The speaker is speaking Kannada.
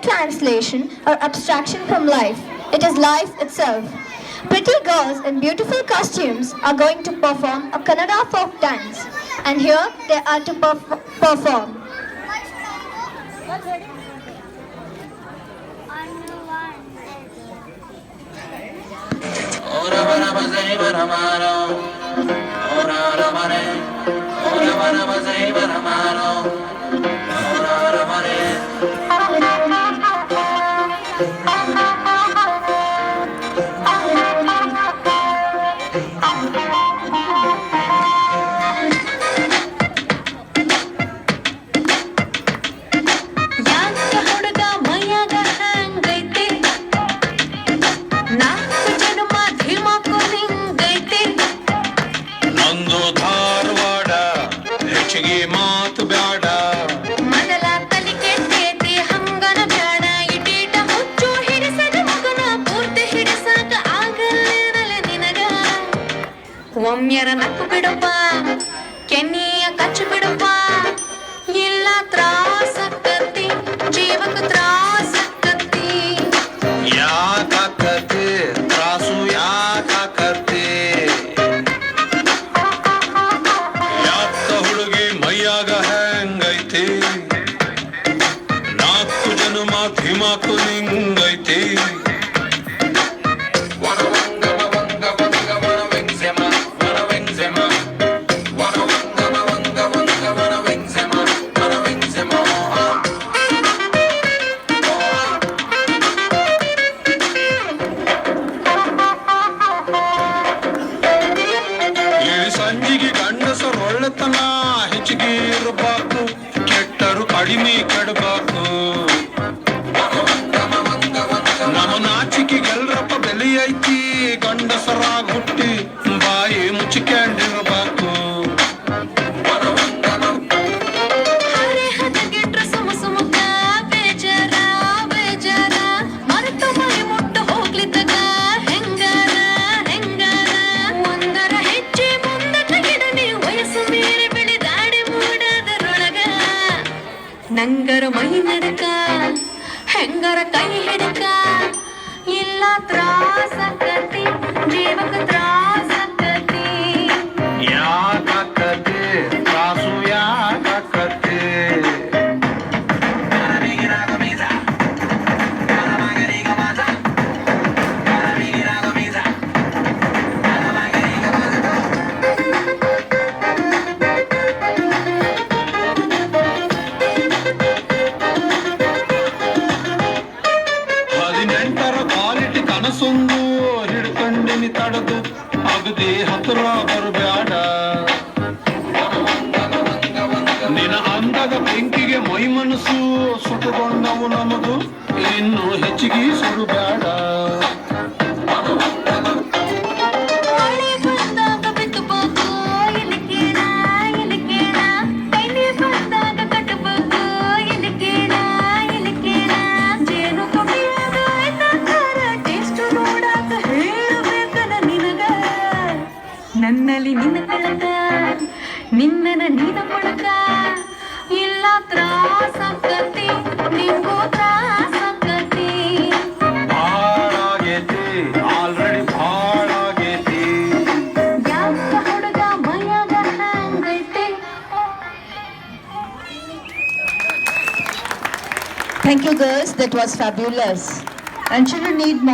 translation or abstraction from life. It is life itself. Pretty girls in beautiful costumes are going to perform a Kannada folk dance. And here they are to perform. ಒಮ್ಮೆರ ನಕ್ಕು ಬಿಡಪ್ಪ ಕೆನ್ನಿಯ ಕಚ್ಚು ಬಿಡಪ್ಪ ಇಲ್ಲ ತ್ರಾಸಕ್ಕತ್ತಿ ಜೀವಕ್ಕೆ ತ್ರಾಸಕ್ಕತ್ತಿ ಯಾಕಕ್ಕತ್ತಿ ತ್ರಾಸು ಯಾಕಕ್ಕತ್ತಿ ಯಾಕ ಹುಡುಗಿ ಮೈಯಾಗ ಹೆಂಗೈತಿ ನಾಲ್ಕು ಜನುಮ ಧಿಮಾಕು ನಿಂಗೈತಿ ಸಂಜಿಗೆ ಗಂಡಸರು ಒಳ್ಳೆತನ ಹೆಚ್ಚಿಗೆ ಇರಬೇಕು ಕೆಟ್ಟರು ಕಡಿಮೆ ಕೆಡಬೇಕು ನಮ್ಮ ನಾಚಿಕೆಗೆಲ್ರಪ್ಪ ಬೆಲೆ ಐತಿ ಗಂಡಸರಾಗ ಹುಟ್ಟಿ ಬಾಯಿ ಮುಚ್ಚಿಕೊಂಡಿರಬೇಕು ನಂಗರ ಮೈ ನಡಕ ಹೆಂಗರ ಕೈ ಹಿಡಕ ಇಲ್ಲ ತ್ರಾಸಕ್ಕತಿ ಜೀವಕ ತ್ರಾಸಕ್ಕತಿ ಯಾಕಕ್ಕತಿ ತ್ರಾಸು ಯಾಕಕ್ಕತಿ ಕನಸೊಂದು ಹಿಡ್ಕಂಡಿನಿ ತಡದು ಅಗದಿ ಹತ್ರ ಬರಬೇಡ ನಿನ್ನ ಅಂದಾಗ ಬೆಂಕಿಗೆ ಮೈ ಮನಸ್ಸು ಸುಟ್ಟುಕೊಂಡವು ನಮದು ಇನ್ನು ಹೆಚ್ಚಿಗೆ ಸುಡಬೇಡ ನನ್ನಲ್ಲಿ ನಿನ್ನ ಕಳಕ ನಿನ್ನನ ನೀನ ಕೊಳಕ ಇಲ್ಲ ತ್ರಾಸಕ್ಕತಿ ನಿಂಗೂ ತ್ರಾಸಕ್ಕತಿ ಭಾಳಾಗೈತಿ ಆಲ್ರೆಡಿ ಭಾಳಾಗೈತಿ ಯಾಕ ಹುಡುಗ ಮೈಯಾಗ ಹಂಗೈತಿ. Thank you girls, that was fabulous. And children need more